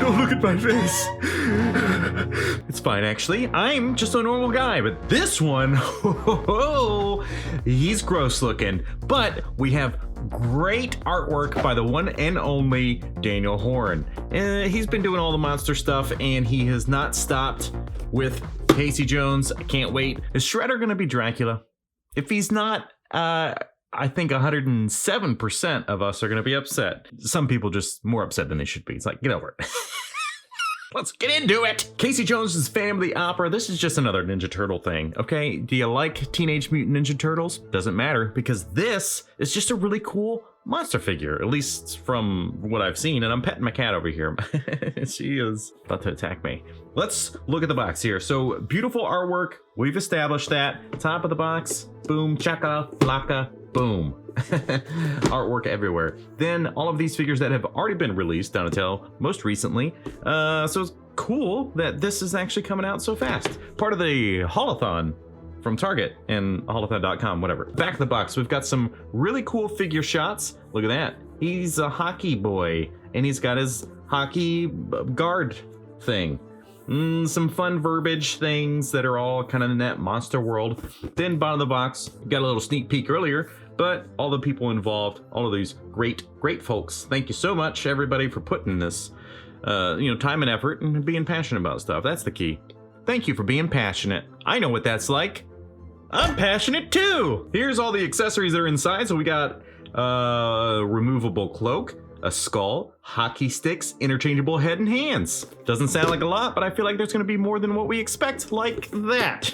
Don't look at my face. It's fine, actually. I'm just a normal guy, but this one, he's gross looking. But we have great artwork by the one and only Daniel Horn. He's been doing all the monster stuff, and he has not stopped with Casey Jones. I can't wait. Is Shredder gonna be Dracula? If he's not, I think 107% of us are gonna be upset. Some people just more upset than they should be. It's like, get over it. Let's get into it. Casey Jones's Phantom of the Opera. This is just another Ninja Turtle thing, okay? Do you like Teenage Mutant Ninja Turtles? Doesn't matter, because this is just a really cool monster figure, at least from what I've seen. And I'm petting my cat over here. She is about to attack me. Let's look at the box here. So beautiful artwork. We've established that. Top of the box, boom, chaka, flaka, boom. Artwork everywhere. Then all of these figures that have already been released, Donatello, most recently. So it's cool that this is actually coming out so fast. Part of the Holothon from Target and holothon.com, whatever. Back of the box, we've got some really cool figure shots. Look at that. He's a hockey boy, and he's got his hockey guard thing. Some fun verbiage things that are all kind of in that monster world. Then bottom of the box, got a little sneak peek earlier, but all the people involved, all of these great folks. Thank you so much, everybody, for putting this, time and effort and being passionate about stuff. That's the key. Thank you for being passionate. I know what that's like. I'm passionate too. Here's all the accessories that are inside. So we got a removable cloak, a skull, hockey sticks, interchangeable head and hands. Doesn't sound like a lot, but I feel like there's gonna be more than what we expect, like that.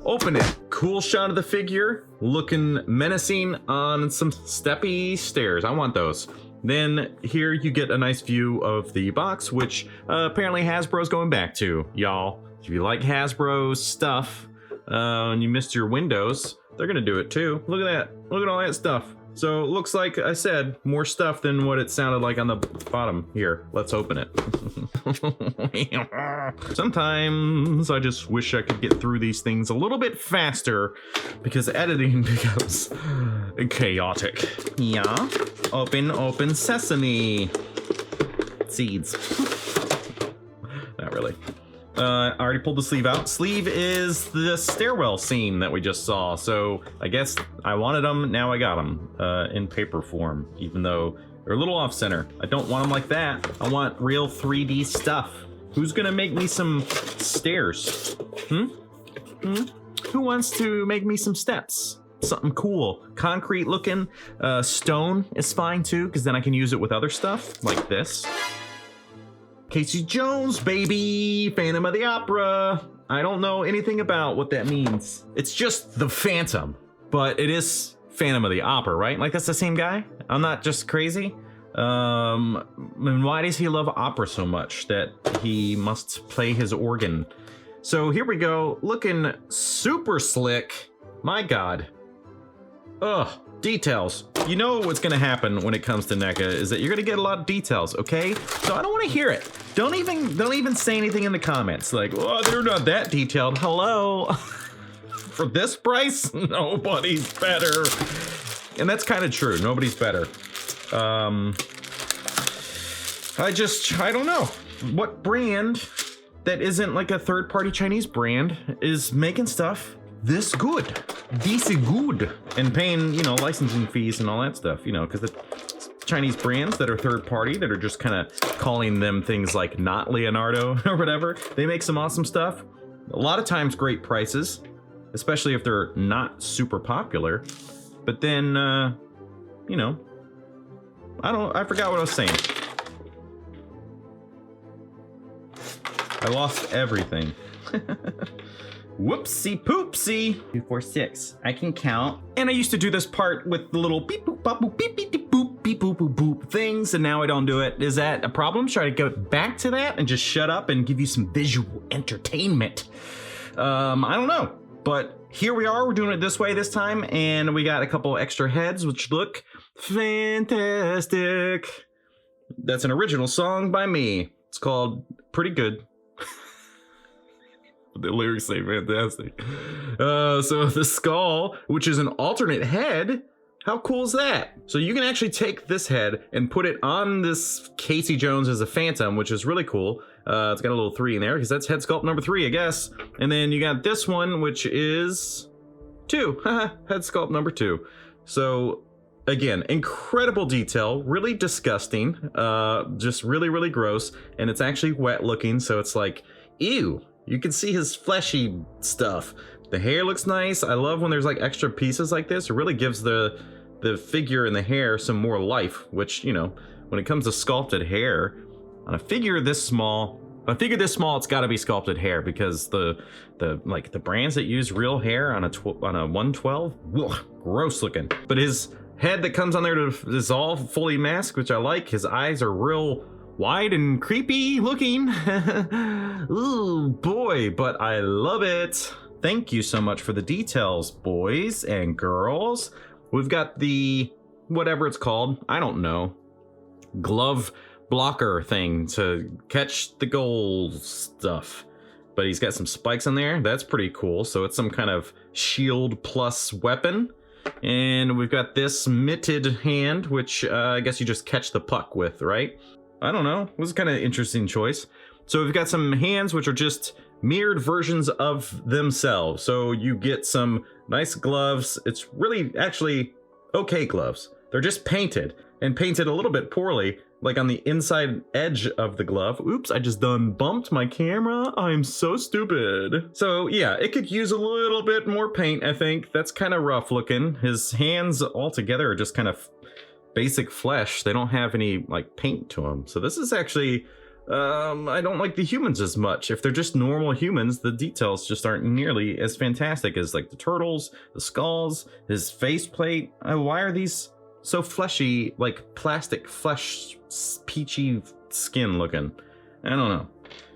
Open it. Cool shot of the figure, looking menacing on some steppy stairs. I want those. Then here you get a nice view of the box, which apparently Hasbro's going back to, y'all. If you like Hasbro's stuff and you missed your windows, they're gonna do it too. Look at that. Look at all that stuff. So it looks like I said, more stuff than what it sounded like on the bottom here. Let's open it. Sometimes I just wish I could get through these things a little bit faster because editing becomes chaotic. Yeah. Open sesame. Seeds. Not really. I already pulled the sleeve out. Sleeve is the stairwell scene that we just saw. So I guess I wanted them, now I got them in paper form, even though they're a little off center. I don't want them like that. I want real 3D stuff. Who's gonna make me some stairs? Who wants to make me some steps? Something cool, concrete looking. Stone is fine too, because then I can use it with other stuff like this. Casey Jones, baby! Phantom of the Opera! I don't know anything about what that means. It's just the Phantom, but it is Phantom of the Opera, right? Like, that's the same guy? I'm not just crazy? And why does he love opera so much that he must play his organ? So here we go, looking super slick. My God. Ugh. Details. You know what's gonna happen when it comes to NECA is that you're gonna get a lot of details, okay? So I don't wanna hear it. Don't even say anything in the comments like, oh, they're not that detailed. Hello? For this price, nobody's better. And that's kind of true, nobody's better. I don't know. What brand that isn't like a third-party Chinese brand is making stuff this good? This good, and paying, licensing fees and all that stuff, because the Chinese brands that are third party that are just kind of calling them things like not Leonardo or whatever, they make some awesome stuff. A lot of times great prices, especially if they're not super popular. But then, I forgot what I was saying. I lost everything. Whoopsie poopsie. 2, 4, 6. I can count. And I used to do this part with the little beep boop bop boop beep beep beep boop beep boop boop boop things, and now I don't do it. Is that a problem? Should I go back to that and just shut up and give you some visual entertainment? I don't know. But here we are. We're doing it this way this time, and we got a couple extra heads, which look fantastic. That's an original song by me. It's called Pretty Good. The lyrics say fantastic. So the skull, which is an alternate head, How cool is that? So you can actually take this head and put it on this Casey Jones as a Phantom, which is really cool. It's got a little 3 in there because that's head sculpt number 3, I guess. And then you got this one, which is 2. Head sculpt number 2. So again, incredible detail, really disgusting, just really, really gross. And it's actually wet looking, so it's like, ew. You can see his fleshy stuff. The hair looks nice. I love when there's like extra pieces like this. It really gives the figure and the hair some more life, which, you know, when it comes to sculpted hair, on a figure this small, it's got to be sculpted hair, because the brands that use real hair on a 112, ugh, gross looking. But his head that comes on there is all fully masked, which I like. His eyes are real wide and creepy looking. Ooh, boy, but I love it. Thank you so much for the details, boys and girls. We've got the, whatever it's called, I don't know, glove blocker thing to catch the goal stuff. But he's got some spikes on there. That's pretty cool. So it's some kind of shield plus weapon. And we've got this mitted hand, which I guess you just catch the puck with, right? I don't know. It was kind of an interesting choice. So we've got some hands which are just mirrored versions of themselves. So you get some nice gloves. It's really actually okay gloves. They're just painted, and painted a little bit poorly, like on the inside edge of the glove. Oops, I just done bumped my camera. I'm so stupid. So yeah, it could use a little bit more paint, I think. That's kind of rough looking. His hands altogether are just kind of basic flesh. They don't have any like paint to them. So this is actually, I don't like the humans as much. If they're just normal humans, the details just aren't nearly as fantastic as like the turtles, the skulls, his faceplate. Why are these so fleshy, like plastic flesh, peachy skin looking? I don't know.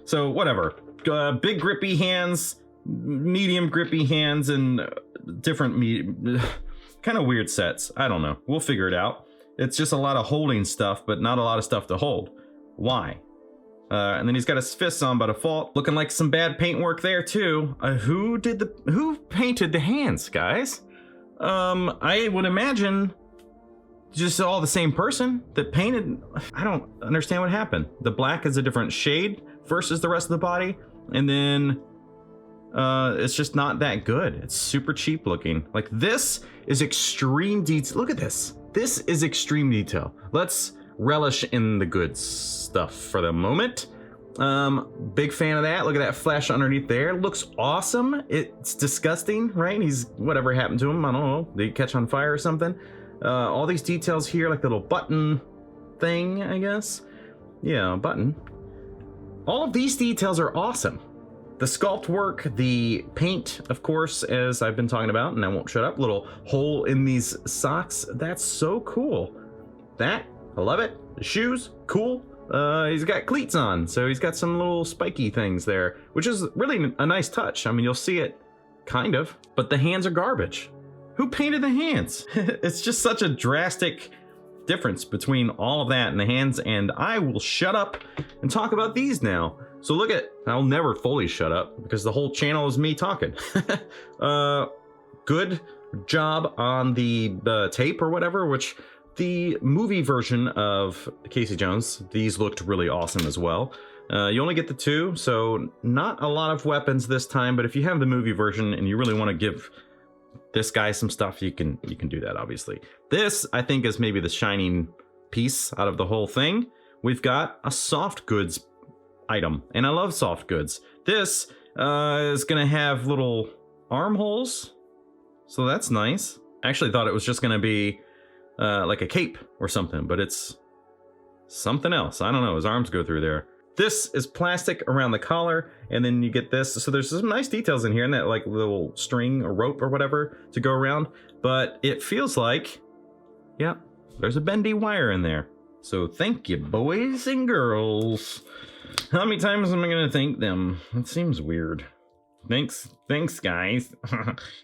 So whatever. Big grippy hands, medium grippy hands, and different kind of weird sets. I don't know. We'll figure it out. It's just a lot of holding stuff, but not a lot of stuff to hold. Why? And then he's got his fists on by default. Looking like some bad paint work there too. Who painted the hands, guys? I would imagine just all the same person that painted. I don't understand what happened. The black is a different shade versus the rest of the body. And then it's just not that good. It's super cheap looking. Like, this is extreme detail. Look at this. This is extreme detail. Let's relish in the good stuff for the moment. Big fan of that. Look at that flash underneath there. Looks awesome. It's disgusting, right? He's, whatever happened to him, I don't know. Did he catch on fire or something? All these details here, like the little button thing, I guess. Yeah, button. All of these details are awesome. The sculpt work, the paint, of course, as I've been talking about, and I won't shut up, little hole in these socks. That's so cool. That, I love it. The shoes, cool. He's got cleats on, so he's got some little spiky things there, which is really a nice touch. I mean, you'll see it, kind of, but the hands are garbage. Who painted the hands? It's just such a drastic difference between all of that and the hands, and I will shut up and talk about these now. So look at, I'll never fully shut up because the whole channel is me talking. Good job on the tape or whatever, which the movie version of Casey Jones, these looked really awesome as well. You only get the 2, so not a lot of weapons this time, but if you have the movie version and you really want to give this guy some stuff, you can do that, obviously. This, I think, is maybe the shining piece out of the whole thing. We've got a soft goods item, and I love soft goods. This is gonna have little armholes, so that's nice. I actually thought it was just gonna be like a cape or something, but it's something else. I don't know, his arms go through there. This is plastic around the collar, and then you get this. So there's some nice details in here, and that like little string or rope or whatever to go around, but it feels like, yeah, there's a bendy wire in there. So thank you, boys and girls. How many times am I gonna thank them? It seems weird. Thanks guys.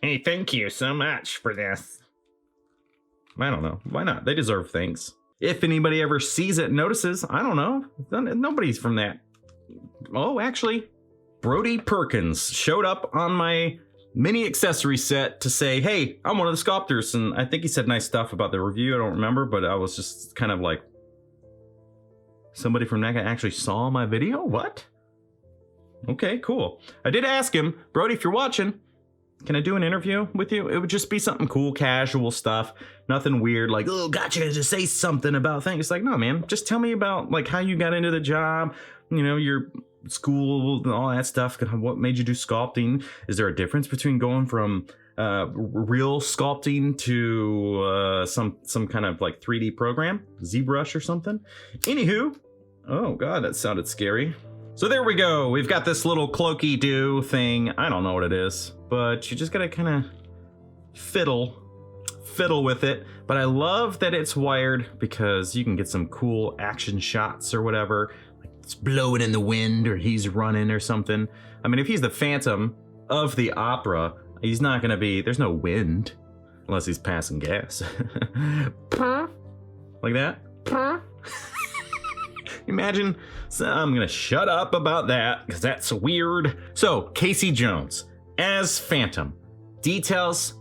Hey, thank you so much for this. I don't know, why not? They deserve thanks. If anybody ever sees it and notices, I don't know. Nobody's from that. Oh, actually, Brody Perkins showed up on my mini accessory set to say, hey, I'm one of the sculptors. And I think he said nice stuff about the review. I don't remember, but I was just kind of like, somebody from NECA actually saw my video? What? Okay, cool. I did ask him, Brody, if you're watching, can I do an interview with you? It would just be something cool, casual stuff. Nothing weird like, oh, gotcha, to say something about things. It's like, no, man, just tell me about like how you got into the job, you know, your school and all that stuff. What made you do sculpting? Is there a difference between going from real sculpting to some kind of like 3D program, ZBrush or something? Anywho, oh God, that sounded scary. So there we go. We've got this little cloaky do thing. I don't know what it is, but you just gotta kind of fiddle with it. But I love that it's wired because you can get some cool action shots or whatever. Like it's blowing in the wind or he's running or something. I mean, if he's the Phantom of the Opera, he's not gonna be, there's no wind unless he's passing gas. Like that. Imagine, so I'm gonna shut up about that because that's weird. So Casey Jones as Phantom, details,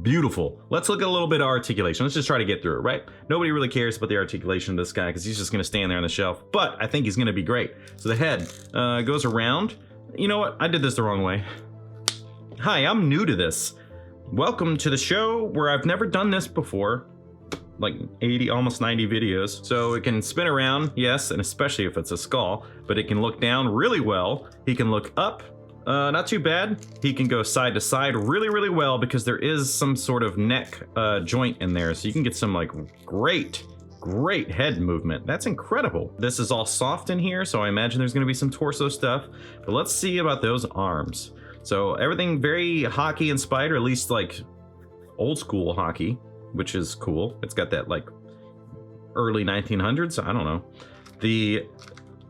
beautiful. Let's look at a little bit of articulation. Let's just try to get through it, right? Nobody really cares about the articulation of this guy because he's just gonna stand there on the shelf, but I think he's gonna be great. So the head goes around. You know what? I did this the wrong way. Hi, I'm new to this. Welcome to the show where I've never done this before. Like 80, almost 90 videos. So it can spin around, yes, and especially if it's a skull, but it can look down really well. He can look up, not too bad. He can go side to side really, really well because there is some sort of neck joint in there. So you can get some like great head movement. That's incredible. This is all soft in here, so I imagine there's gonna be some torso stuff, but let's see about those arms. So everything very hockey inspired, or at least like old school hockey, which is cool. It's got that like early 1900s, I don't know. The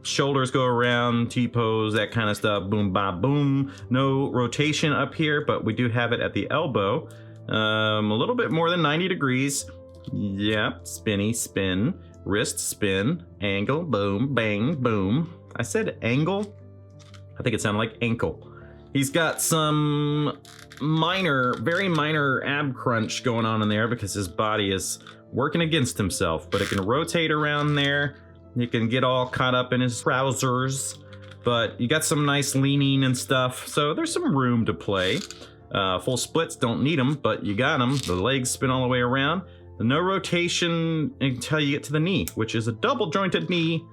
shoulders go around, T-pose, that kind of stuff, boom, ba, boom. No rotation up here, but we do have it at the elbow. A little bit more than 90 degrees. Yep, spinny, spin, wrist spin, angle, boom, bang, boom. I said angle? I think it sounded like ankle. He's got some minor, very minor ab crunch going on in there because his body is working against himself, but it can rotate around there. You can get all caught up in his trousers, but you got some nice leaning and stuff. So there's some room to play. Full splits, don't need them, but you got them. The legs spin all the way around. No rotation until you get to the knee, which is a double jointed knee.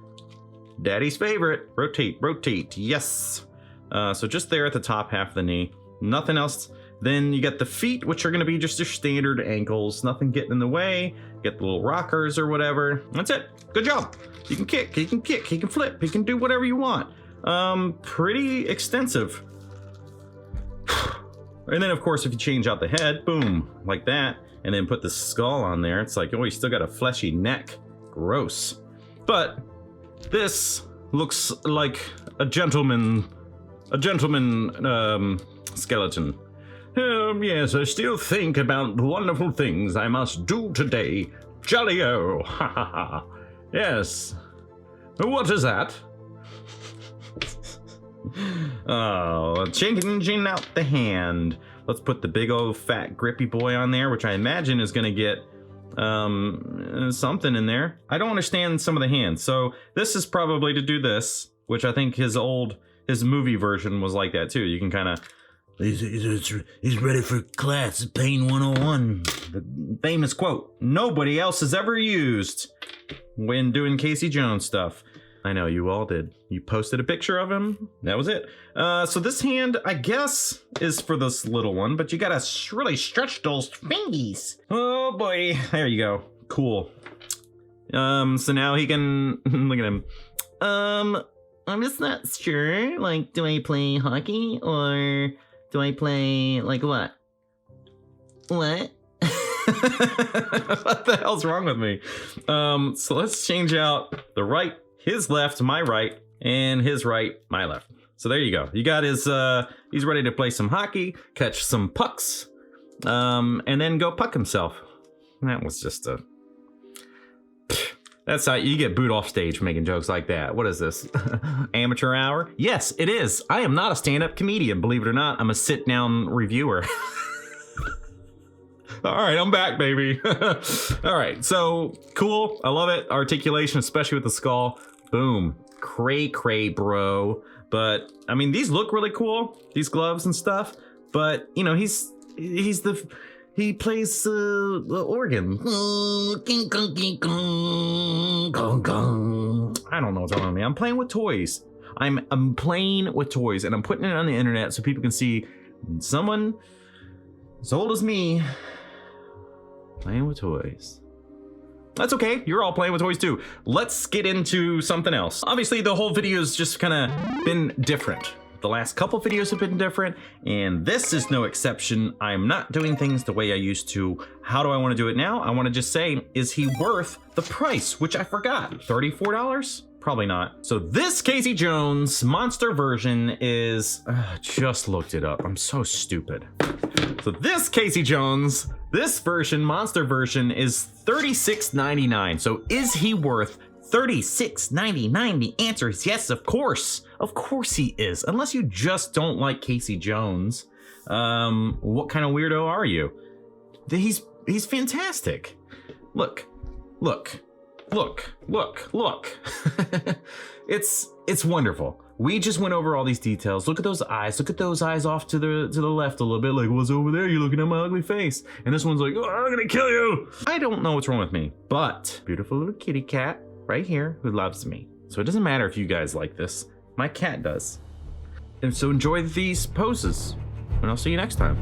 Daddy's favorite. Rotate, rotate, yes. So just there at the top half of the knee, nothing else. Then you got the feet, which are gonna be just your standard ankles, nothing getting in the way. Get the little rockers or whatever. That's it, good job. You can kick, he can flip, he can do whatever you want. Pretty extensive. And then of course, if you change out the head, boom, like that, and then put the skull on there, it's like, oh, you still got a fleshy neck, gross. But this looks like a gentleman skeleton. Yes, I still think about the wonderful things I must do today. Jolly-o, ha ha ha. Yes. What is that? Oh, changing out the hand. Let's put the big old fat grippy boy on there, which I imagine is gonna get something in there. I don't understand some of the hands. So this is probably to do this, which I think his movie version was like that too. You can kind of, he's ready for class, Pain 101. The famous quote nobody else has ever used when doing Casey Jones stuff. I know you all did. You posted a picture of him. That was it. So this hand, I guess, is for this little one, but you gotta really stretch those fingies. Oh boy, there you go. Cool. So now he can look at him. I'm just not sure. Like, do I play hockey or do I play like what? What? What the hell's wrong with me? So let's change out the right. His left, my right, and his right, my left. So there you go. You got his, he's ready to play some hockey, catch some pucks, and then go puck himself. That was just a... That's how you get booed off stage for making jokes like that. What is this? Amateur hour? Yes, it is. I am not a stand-up comedian, believe it or not. I'm a sit-down reviewer. All right, I'm back, baby. All right, so cool. I love it. Articulation, especially with the skull. Boom. Cray, bro. But I mean, these look really cool, these gloves and stuff. But you know, he plays the organ. I don't know what's wrong with me. I'm playing with toys. I'm playing with toys, and I'm putting it on the internet so people can see someone as old as me playing with toys. That's okay, you're all playing with toys too. Let's get into something else. Obviously, the whole video's just kind of been different. The last couple videos have been different, and this is no exception. I'm not doing things the way I used to. How do I want to do it now? I want to just say, is he worth the price? Which I forgot, $34? Probably not. So this Casey Jones monster version is, just looked it up. I'm so stupid. So this Casey Jones, this version, monster version, is $36.99. So is he worth $36.99? The answer is yes, of course. Of course he is. Unless you just don't like Casey Jones. What kind of weirdo are you? He's fantastic. Look. It's wonderful. We just went over all these details. Look at those eyes. Look at those eyes off to the left a little bit. Like, what's over there? You're looking at my ugly face. And this one's like, oh, I'm gonna kill you. I don't know what's wrong with me, but beautiful little kitty cat right here who loves me. So it doesn't matter if you guys like this. My cat does. And so enjoy these poses, and I'll see you next time.